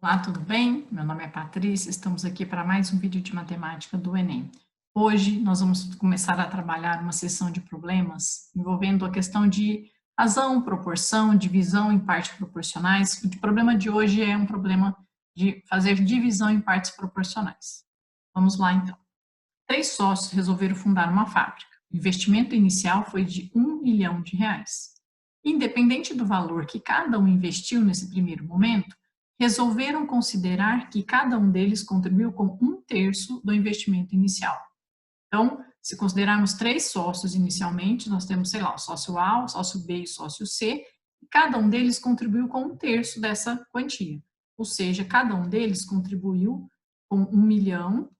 Olá, tudo bem? Meu nome é Patrícia, estamos aqui para mais um vídeo de matemática do Enem. Hoje nós vamos começar a trabalhar uma sessão de problemas envolvendo a questão de razão, proporção, divisão em partes proporcionais. O problema de hoje é um problema de fazer divisão em partes proporcionais. Vamos lá então. 3 sócios resolveram fundar uma fábrica. O investimento inicial foi de R$ 1 milhão. Independente do valor que cada um investiu nesse primeiro momento, resolveram considerar que cada um deles contribuiu com 1/3 do investimento inicial. Então, se considerarmos 3 sócios inicialmente, nós temos, sei lá, o sócio A, o sócio B e o sócio C, e cada um deles contribuiu com 1/3 dessa quantia. Ou seja, cada um deles contribuiu com 1 milhão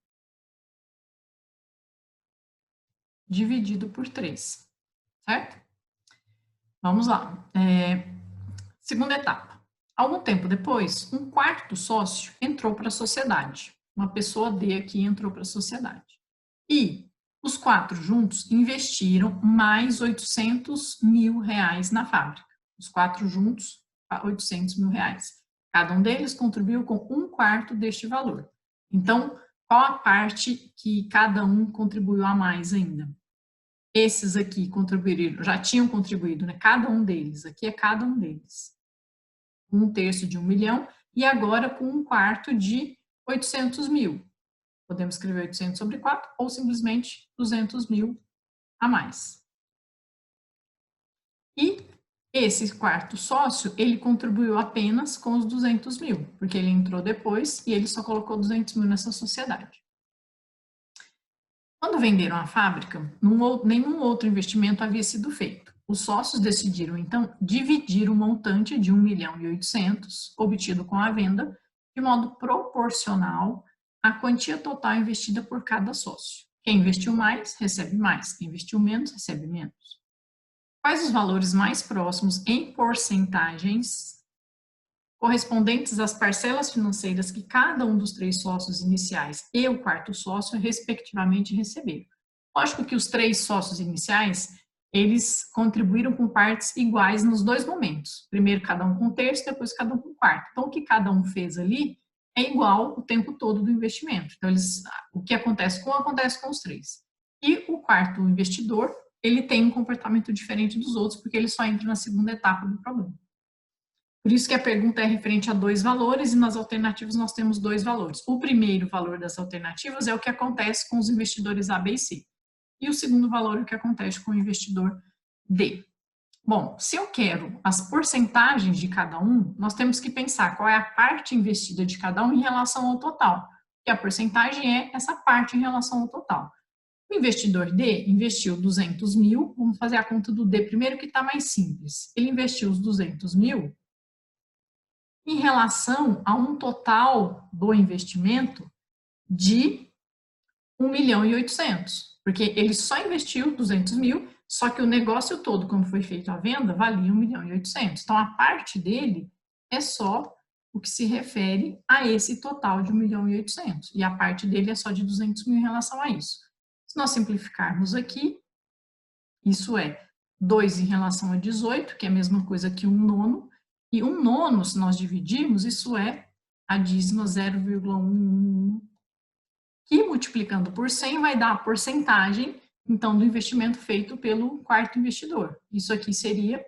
dividido por 3, certo? Vamos lá. Segunda etapa. Algum tempo depois, um quarto sócio entrou para a sociedade. Uma pessoa D aqui entrou para a sociedade. E os 4 juntos investiram mais R$ 800 mil na fábrica. Os 4 juntos, R$ 800 mil. Cada um deles contribuiu com 1/4 deste valor. Então, qual a parte que cada um contribuiu a mais ainda? Esses aqui contribuíram, já tinham contribuído, né? Cada um deles, aqui é cada um deles. 1/3 de 1 milhão, e agora com 1/4 de 800 mil. Podemos escrever 800 sobre 4 ou simplesmente 200 mil a mais. E esse quarto sócio, ele contribuiu apenas com os 200 mil, porque ele entrou depois e ele só colocou 200 mil nessa sociedade. Quando venderam a fábrica, nenhum outro investimento havia sido feito. Os sócios decidiram, então, dividir o montante de 1.800.000 obtido com a venda de modo proporcional à quantia total investida por cada sócio. Quem investiu mais, recebe mais. Quem investiu menos, recebe menos. Quais os valores mais próximos em porcentagens correspondentes às parcelas financeiras que cada um dos 3 sócios iniciais e o quarto sócio, respectivamente, receberam? Lógico que os 3 sócios iniciais, eles contribuíram com partes iguais nos 2 momentos. Primeiro cada um com 1/3, depois cada um com 1/4. Então, o que cada um fez ali é igual o tempo todo do investimento. Então, o que acontece com os 3. E o quarto investidor, ele tem um comportamento diferente dos outros, porque ele só entra na segunda etapa do problema. Por isso que a pergunta é referente a 2 valores, e nas alternativas nós temos 2 valores. O primeiro valor das alternativas é o que acontece com os investidores A, B e C. E o segundo valor é o que acontece com o investidor D. Bom, se eu quero as porcentagens de cada um, nós temos que pensar qual é a parte investida de cada um em relação ao total. E a porcentagem é essa parte em relação ao total. O investidor D investiu 200 mil, vamos fazer a conta do D primeiro, que está mais simples. Ele investiu os 200 mil em relação a um total do investimento de 1.800.000, porque ele só investiu 200 mil, só que o negócio todo, quando foi feito a venda, valia 1.800.000. Então, a parte dele é só o que se refere a esse total de 1.800.000, e a parte dele é só de 200 mil em relação a isso. Se nós simplificarmos aqui, isso é 2 em relação a 18, que é a mesma coisa que 1/9, e 1/9, se nós dividirmos, isso é a dízima 0,111, que multiplicando por 100 vai dar a porcentagem, então, do investimento feito pelo quarto investidor. Isso aqui seria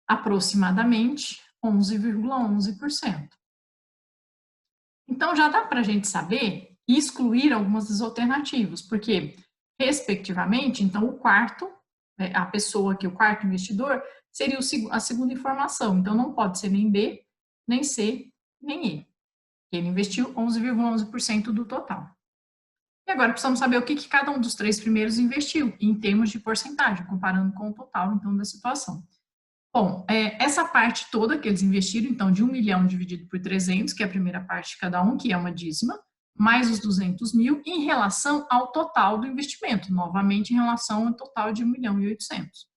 aproximadamente 11,11%. Então, já dá para a gente saber e excluir algumas das alternativas, porque, respectivamente, então, o quarto, a pessoa que o quarto investidor, seria a segunda informação. Então, não pode ser nem B, nem C, nem E. Ele investiu 11,11% do total. E agora precisamos saber o que cada um dos 3 primeiros investiu, em termos de porcentagem, comparando com o total, então, da situação. Bom, essa parte toda que eles investiram, então, de 1 milhão dividido por 300, que é a primeira parte de cada um, que é uma dízima, mais os 200 mil, em relação ao total do investimento, novamente em relação ao total de 1.800.000.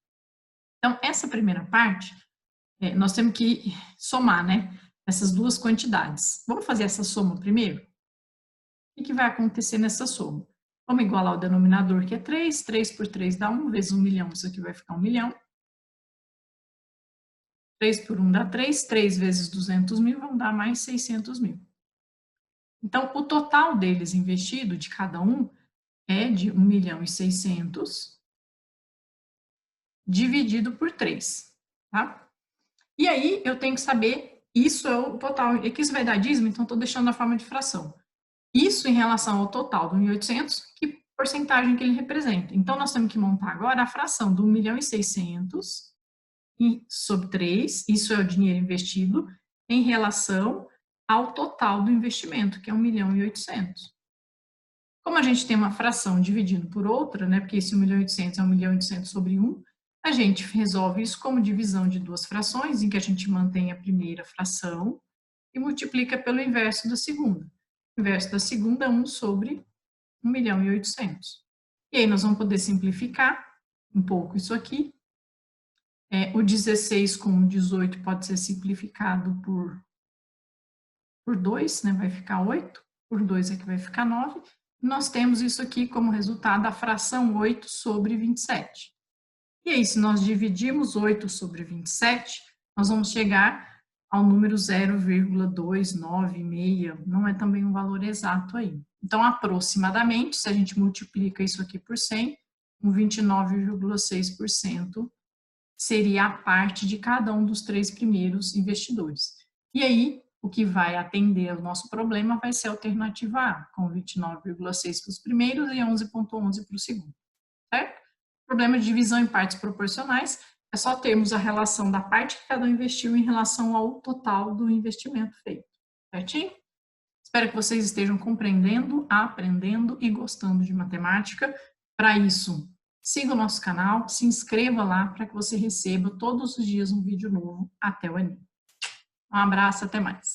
Então, essa primeira parte, nós temos que somar, né, essas duas quantidades. Vamos fazer essa soma primeiro? O que vai acontecer nessa soma? Vamos igualar o denominador, que é 3, 3 por 3 dá 1, vezes 1 milhão, isso aqui vai ficar 1 milhão. 3 por 1 dá 3, 3 vezes 200 mil vão dar mais 600 mil. Então, o total deles investido, de cada um, é de 1.600.000 dividido por 3, tá? E aí, eu tenho que saber, isso é o total, aqui isso vai dar dízimo, então estou deixando na forma de fração. Isso em relação ao total do 1.800, que porcentagem que ele representa. Então, nós temos que montar agora a fração do 1.600.000 sobre 3, isso é o dinheiro investido, em relação ao total do investimento, que é 1.800.000. Como a gente tem uma fração dividindo por outra, né, porque esse 1.800.000 é 1.800.000 sobre 1, a gente resolve isso como divisão de duas frações, em que a gente mantém a primeira fração e multiplica pelo inverso da segunda. O inverso da segunda é 1 sobre 1.800.000. E aí nós vamos poder simplificar um pouco isso aqui. O 16 com o 18 pode ser simplificado por 2, né? Vai ficar 8, por 2 aqui vai ficar 9. Nós temos isso aqui como resultado a fração 8 sobre 27. E aí, se nós dividirmos 8 sobre 27, nós vamos chegar ao número 0,296, não é também um valor exato aí. Então, aproximadamente, se a gente multiplica isso aqui por 100, um 29,6% seria a parte de cada um dos 3 primeiros investidores. E aí, o que vai atender ao nosso problema vai ser a alternativa A, com 29,6 para os primeiros e 11,11 para o segundo, certo? Problema de divisão em partes proporcionais é só termos a relação da parte que cada um investiu em relação ao total do investimento feito, certinho? Espero que vocês estejam compreendendo, aprendendo e gostando de matemática. Para isso, siga o nosso canal, se inscreva lá para que você receba todos os dias um vídeo novo até o Enem. Um abraço, até mais.